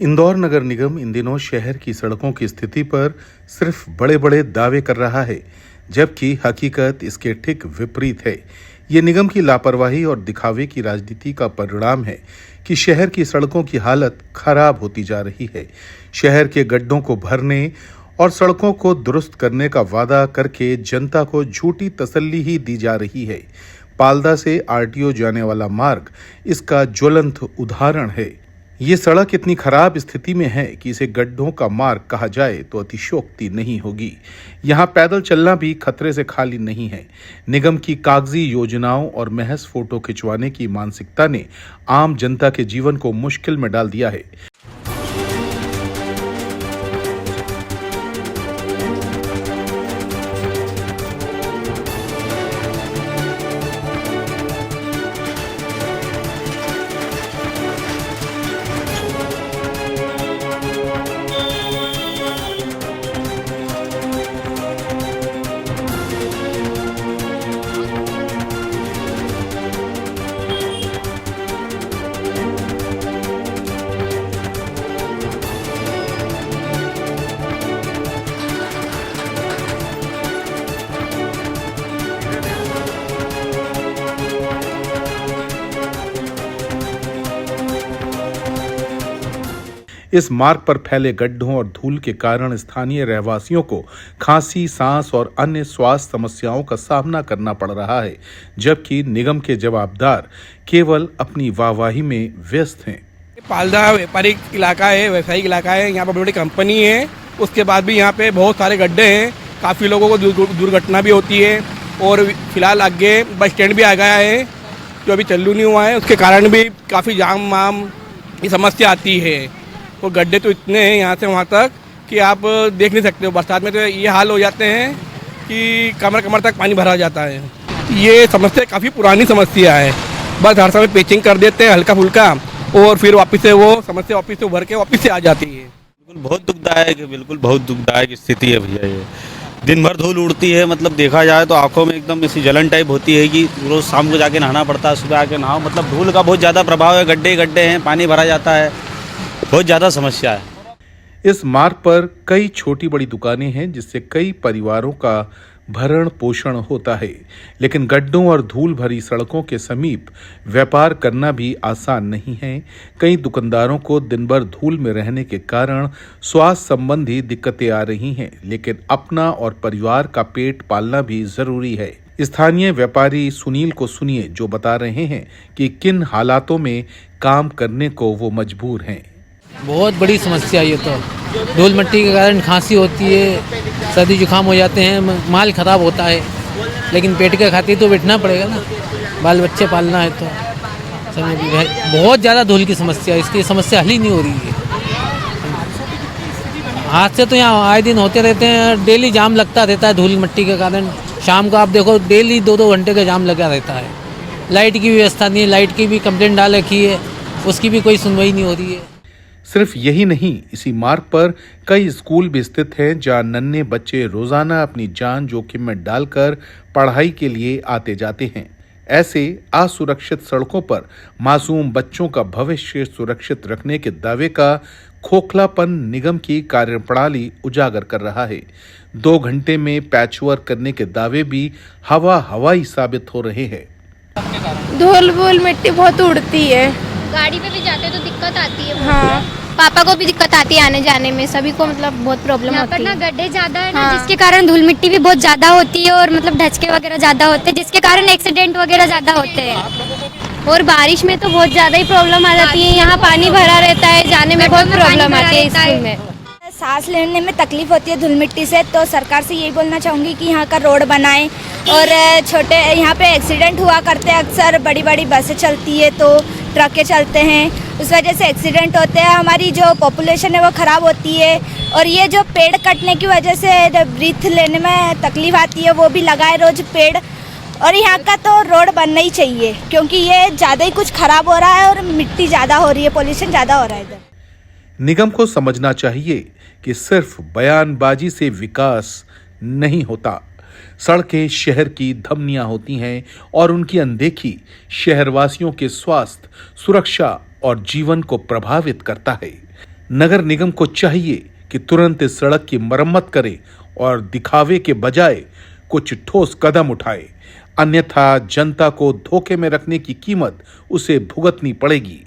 इंदौर नगर निगम इन दिनों शहर की सड़कों की स्थिति पर सिर्फ बड़े बड़े दावे कर रहा है, जबकि हकीकत इसके ठीक विपरीत है। ये निगम की लापरवाही और दिखावे की राजनीति का परिणाम है कि शहर की सड़कों की हालत खराब होती जा रही है। शहर के गड्ढों को भरने और सड़कों को दुरुस्त करने का वादा करके जनता को झूठी तसल्ली ही दी जा रही है। पाल्दा से आरटीओ जाने वाला मार्ग इसका ज्वलंत उदाहरण है। ये सड़क इतनी खराब स्थिति में है कि इसे गड्ढों का मार्ग कहा जाए तो अतिशयोक्ति नहीं होगी। यहाँ पैदल चलना भी खतरे से खाली नहीं है। निगम की कागजी योजनाओं और महज फोटो खिंचवाने की मानसिकता ने आम जनता के जीवन को मुश्किल में डाल दिया है। इस मार्ग पर फैले गड्ढों और धूल के कारण स्थानीय रहवासियों को खांसी, सांस और अन्य स्वास्थ्य समस्याओं का सामना करना पड़ रहा है, जबकि निगम के जवाबदार केवल अपनी वाहवाही में व्यस्त हैं। पाल्दा व्यापारिक इलाका है, व्यवसायिक इलाका है। यहाँ पर बड़ी बड़ी कंपनी है। उसके बाद भी यहाँ पे बहुत सारे गड्ढे हैं। काफ़ी लोगों को दुर्घटना भी होती है। और फिलहाल आगे बस स्टैंड भी आ गया है जो अभी चालू नहीं हुआ है। उसके कारण भी काफ़ी जाम वाम की समस्या आती है। तो गड्ढे तो इतने हैं यहाँ से वहाँ तक कि आप देख नहीं सकते हो। बरसात में तो ये हाल हो जाते हैं कि कमर कमर तक पानी भरा जाता है। ये समस्या काफ़ी पुरानी समस्या है। बस हर समय पेचिंग कर देते हैं हल्का फुल्का और फिर वापस से वो समस्या वापस से उभर के वापस से आ जाती है। बिल्कुल बहुत दुखदायक स्थिति है भैया। ये दिन भर धूल उड़ती है, मतलब देखा जाए तो आंखों में एकदम ऐसी जलन टाइप होती है कि रोज़ शाम को जाके नहाना पड़ता है, सुबह आके नहाओ। मतलब धूल का बहुत ज़्यादा प्रभाव है। गड्ढे गड्ढे हैं, पानी भरा जाता है, बहुत ज़्यादा समस्या है। इस मार्ग पर कई छोटी बड़ी दुकानें हैं जिससे कई परिवारों का भरण पोषण होता है, लेकिन गड्ढों और धूल भरी सड़कों के समीप व्यापार करना भी आसान नहीं है। कई दुकानदारों को दिन भर धूल में रहने के कारण स्वास्थ्य संबंधी दिक्कतें आ रही हैं, लेकिन अपना और परिवार का पेट पालना भी जरूरी है। स्थानीय व्यापारी सुनील को सुनिए, जो बता रहे हैं कि किन हालातों में काम करने को वो मजबूर हैं। बहुत बड़ी समस्या ये तो धूल मिट्टी के कारण खांसी होती है, सर्दी जुकाम हो जाते हैं, माल खराब होता है। लेकिन पेट के खातिर तो बैठना पड़ेगा ना, बाल बच्चे पालना है तो समय भी बहुत ज़्यादा धूल की समस्या है। इसकी समस्या हल ही नहीं हो रही है। हादसे तो यहाँ आए दिन होते रहते हैं। डेली जाम लगता रहता है धूल मिट्टी के कारण। शाम को आप देखो डेली 2-2 घंटे का जाम लगा रहता है। लाइट की व्यवस्था नहीं है, लाइट की भी कंप्लेंट डाल रखी है, उसकी भी कोई सुनवाई नहीं हो रही है। सिर्फ यही नहीं, इसी मार्ग पर कई स्कूल भी स्थित हैं जहां नन्हे बच्चे रोजाना अपनी जान जोखिम में डालकर पढ़ाई के लिए आते जाते हैं। ऐसे असुरक्षित सड़कों पर मासूम बच्चों का भविष्य सुरक्षित रखने के दावे का खोखलापन निगम की कार्यप्रणाली उजागर कर रहा है। 2 घंटे में पैचवर्क करने के दावे भी हवाई साबित हो रहे हैं। धूल मिट्टी बहुत उड़ती है। गाड़ी पे भी जाते तो दिक्कत आती है। हाँ, पापा को भी दिक्कत आती है आने जाने में, सभी को मतलब बहुत प्रॉब्लम होती है। यहाँ पर ना गड्ढे ज्यादा है ना, हाँ। जिसके कारण धूल मिट्टी भी बहुत ज्यादा होती है और मतलब ढचके वगैरह ज्यादा होते हैं, जिसके कारण एक्सीडेंट वगैरह ज्यादा होते हैं। और बारिश में तो बहुत ज्यादा ही प्रॉब्लम आ जाती है। यहाँ पानी भरा रहता है, जाने में बहुत प्रॉब्लम आती है स्कूल में। सांस लेने में तकलीफ होती है धूल मिट्टी से। तो सरकार से यही बोलना चाहूँगी कि यहाँ का रोड बनाएं। और छोटे यहाँ पे एक्सीडेंट हुआ करते हैं अक्सर। बड़ी बड़ी बसें चलती है तो ट्रकें चलते हैं, उस वजह से एक्सीडेंट होते हैं। हमारी जो पॉपुलेशन है वो ख़राब होती है। और ये जो पेड़ कटने की वजह से ब्रीथ लेने में तकलीफ आती है, वो भी लगाए रोज पेड़। और यहाँ का तो रोड बनना ही चाहिए, क्योंकि ये ज़्यादा ही कुछ ख़राब हो रहा है और मिट्टी ज़्यादा हो रही है, पोल्यूशन ज़्यादा हो रहा है इधर। निगम को समझना चाहिए कि सिर्फ बयानबाजी से विकास नहीं होता। सड़कें शहर की धमनियां होती हैं और उनकी अनदेखी शहरवासियों के स्वास्थ्य, सुरक्षा और जीवन को प्रभावित करता है। नगर निगम को चाहिए कि तुरंत इस सड़क की मरम्मत करे और दिखावे के बजाय कुछ ठोस कदम उठाए, अन्यथा जनता को धोखे में रखने की कीमत उसे भुगतनी पड़ेगी।